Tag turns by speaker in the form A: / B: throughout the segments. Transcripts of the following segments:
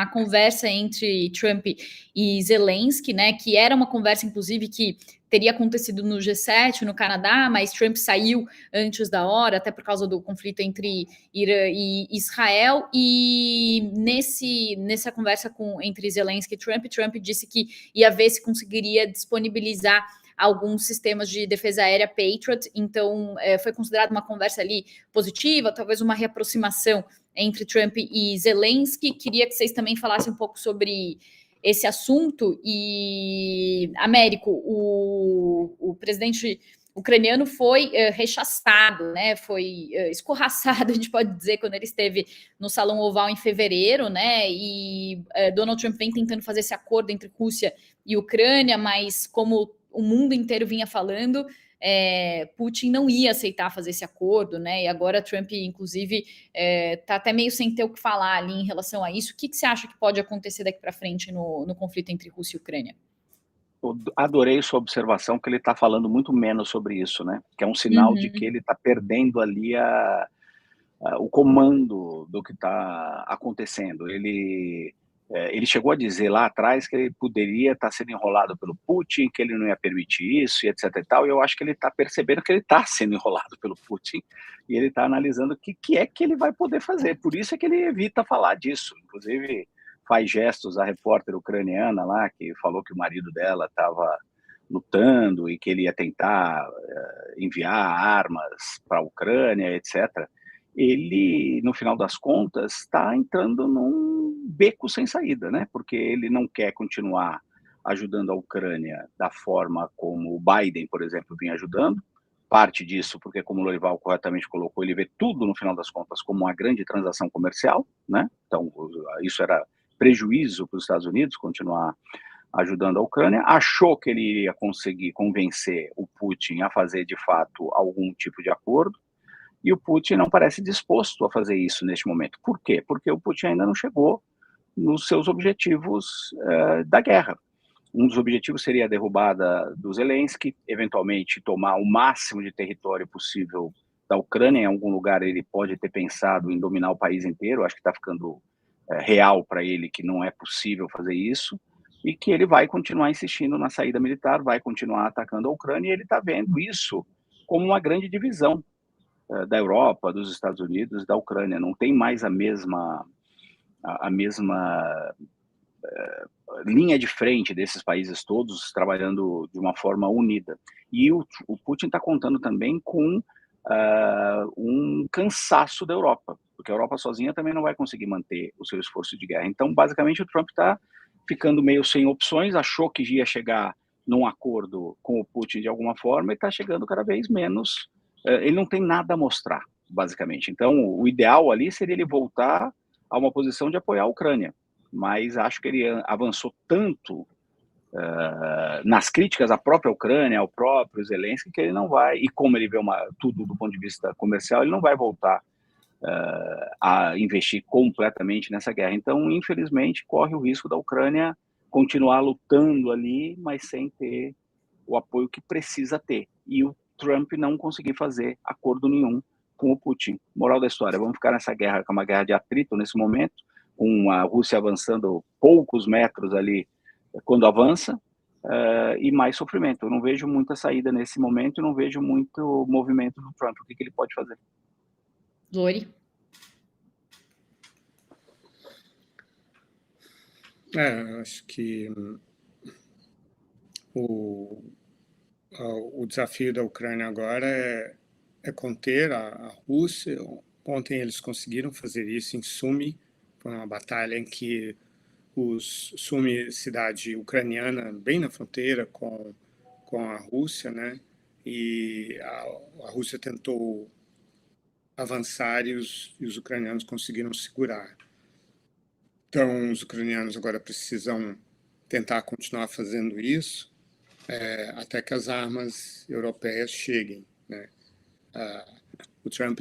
A: a conversa entre Trump e Zelensky, né, que era uma conversa, inclusive, que teria acontecido no G7, no Canadá, mas Trump saiu antes da hora, até por causa do conflito entre Irã e Israel, e nessa conversa entre Zelensky e Trump disse que ia ver se conseguiria disponibilizar alguns sistemas de defesa aérea Patriot, então foi considerada uma conversa ali positiva, talvez uma reaproximação entre Trump e Zelensky. Queria que vocês também falassem um pouco sobre esse assunto. E, Américo, o presidente ucraniano foi rechaçado, né? Foi escorraçado, a gente pode dizer, quando ele esteve no Salão Oval em fevereiro, né? E Donald Trump vem tentando fazer esse acordo entre Rússia e Ucrânia, mas como o mundo inteiro vinha falando, Putin não ia aceitar fazer esse acordo, né? E agora Trump, inclusive, está até meio sem ter o que falar ali em relação a isso. O que você acha que pode acontecer daqui para frente no conflito entre Rússia e Ucrânia?
B: Eu adorei sua observação, que ele está falando muito menos sobre isso, né? Que é um sinal de que ele está perdendo ali o comando do que está acontecendo. Ele chegou a dizer lá atrás que ele poderia estar sendo enrolado pelo Putin, que ele não ia permitir isso, e etc. e tal, e eu acho que ele está percebendo que ele está sendo enrolado pelo Putin, e ele está analisando o que é que ele vai poder fazer. Por isso é que ele evita falar disso. Inclusive, faz gestos à repórter ucraniana lá, que falou que o marido dela estava lutando e que ele ia tentar enviar armas para a Ucrânia, etc. Ele, no final das contas, está entrando num beco sem saída, né? Porque ele não quer continuar ajudando a Ucrânia da forma como o Biden, por exemplo, vinha ajudando. Parte disso porque, como o Lorival corretamente colocou, ele vê tudo, no final das contas, como uma grande transação comercial, né? Então, isso era prejuízo para os Estados Unidos continuar ajudando a Ucrânia. Achou que ele iria conseguir convencer o Putin a fazer, de fato, algum tipo de acordo. E o Putin não parece disposto a fazer isso neste momento. Por quê? Porque o Putin ainda não chegou nos seus objetivos da guerra. Um dos objetivos seria a derrubada do Zelensky, eventualmente tomar o máximo de território possível da Ucrânia. Em algum lugar ele pode ter pensado em dominar o país inteiro. Acho que está ficando real para ele que não é possível fazer isso, e que ele vai continuar insistindo na saída militar, vai continuar atacando a Ucrânia, e ele está vendo isso como uma grande divisão da Europa, dos Estados Unidos, da Ucrânia. Não tem mais a mesma linha de frente desses países todos trabalhando de uma forma unida. E o Putin está contando também com um cansaço da Europa, porque a Europa sozinha também não vai conseguir manter o seu esforço de guerra. Então, basicamente, o Trump está ficando meio sem opções, achou que ia chegar num acordo com o Putin de alguma forma e está chegando cada vez menos. Ele não tem nada a mostrar, basicamente. Então, o ideal ali seria ele voltar a uma posição de apoiar a Ucrânia, mas acho que ele avançou tanto nas críticas à própria Ucrânia, ao próprio Zelensky, que ele não vai, e como ele vê tudo do ponto de vista comercial, ele não vai voltar a investir completamente nessa guerra. Então, infelizmente, corre o risco da Ucrânia continuar lutando ali, mas sem ter o apoio que precisa ter. E o Trump não conseguir fazer acordo nenhum com o Putin. Moral da história, vamos ficar nessa guerra, que é uma guerra de atrito nesse momento, com a Rússia avançando poucos metros ali quando avança, e mais sofrimento. Eu não vejo muita saída nesse momento, e não vejo muito movimento do Trump. O que ele pode fazer?
A: Lori?
C: Acho que o desafio da Ucrânia agora é conter a Rússia. Ontem eles conseguiram fazer isso em Sumy, foi uma batalha em que Sumy, cidade ucraniana, bem na fronteira com a Rússia, né? E a Rússia tentou avançar e os ucranianos conseguiram segurar. Então, os ucranianos agora precisam tentar continuar fazendo isso até que as armas europeias cheguem, né? O Trump,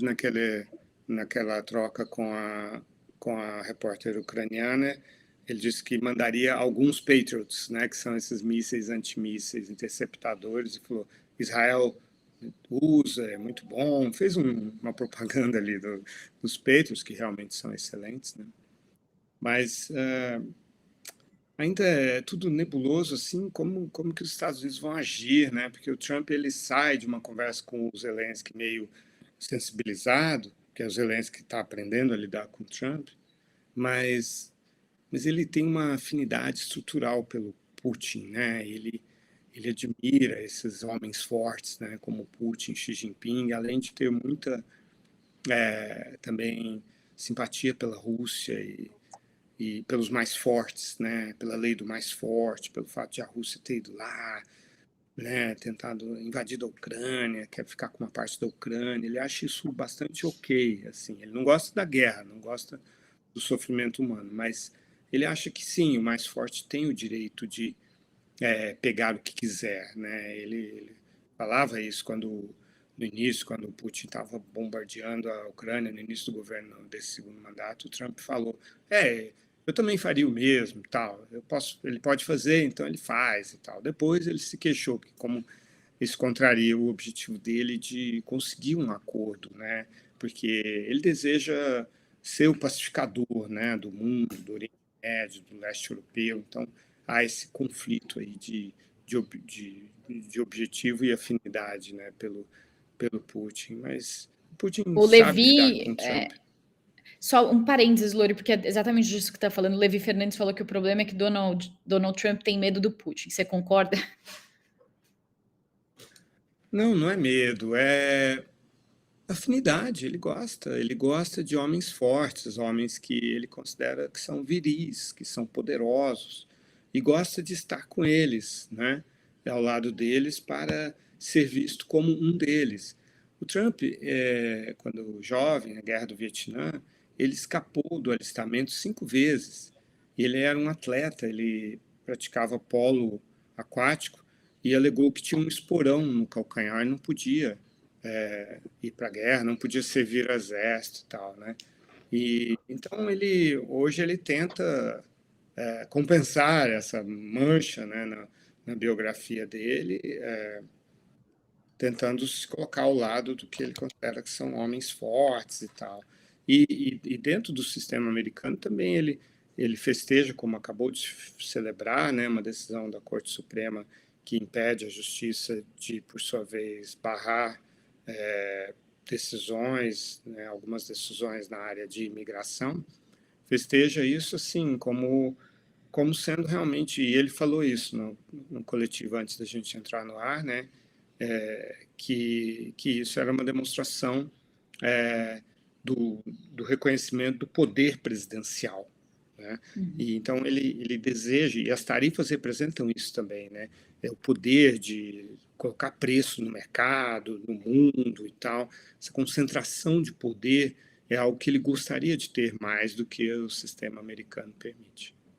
C: naquela troca com a repórter ucraniana, ele disse que mandaria alguns Patriots, né, que são esses mísseis antimísseis interceptadores, e falou: Israel usa, é muito bom. Fez uma propaganda ali dos Patriots, que realmente são excelentes, né? Mas ainda é tudo nebuloso, assim, como que os Estados Unidos vão agir, né? Porque o Trump, ele sai de uma conversa com o Zelensky meio sensibilizado, que é o Zelensky que está aprendendo a lidar com o Trump, mas ele tem uma afinidade estrutural pelo Putin, né? Ele admira esses homens fortes, né? Como Putin, Xi Jinping, além de ter muita também simpatia pela Rússia e pelos mais fortes, né? Pela lei do mais forte, pelo fato de a Rússia ter ido lá, né? Tentado invadir a Ucrânia, quer ficar com uma parte da Ucrânia. Ele acha isso bastante ok, assim. Ele não gosta da guerra, não gosta do sofrimento humano, mas ele acha que sim, o mais forte tem o direito de pegar o que quiser, né? Ele falava isso no início, quando o Putin estava bombardeando a Ucrânia, no início do governo desse segundo mandato, o Trump falou: eu também faria o mesmo, tal. Ele pode fazer, então ele faz e tal. Depois ele se queixou que como isso contraria o objetivo dele de conseguir um acordo, né? Porque ele deseja ser o pacificador, né, do mundo, do Oriente Médio, do leste europeu. Então há esse conflito aí de objetivo e afinidade, né, pelo Putin. Mas o Putin
A: O
C: sabe lidar
A: Levi,
C: com o Trump.
A: só um parênteses, Lori, porque é exatamente disso que está falando. O Levi Fernandes falou que o problema é que Donald Trump tem medo do Putin. Você concorda?
C: Não, não é medo, é afinidade. Ele gosta de homens fortes, homens que ele considera que são viris, que são poderosos, e gosta de estar com eles, né? Ao lado deles para ser visto como um deles. O Trump, quando jovem, na Guerra do Vietnã, ele escapou do alistamento 5 vezes. Ele era um atleta, ele praticava polo aquático e alegou que tinha um esporão no calcanhar e não podia ir para a guerra, não podia servir ao exército e tal, né? E então hoje ele tenta compensar essa mancha, né, na biografia dele, tentando se colocar ao lado do que ele considera que são homens fortes e tal. E dentro do sistema americano também ele festeja, como acabou de celebrar, né, uma decisão da Corte Suprema que impede a justiça de, por sua vez, barrar decisões, né, algumas decisões na área de imigração. Festeja isso assim como sendo realmente, e ele falou isso no coletivo antes da gente entrar no ar, né, que isso era uma demonstração do reconhecimento do poder presidencial, né? E então ele deseja, e as tarifas representam isso também, né? É o poder de colocar preço no mercado, no mundo e tal. Essa concentração de poder é algo que ele gostaria de ter mais do que o sistema americano permite.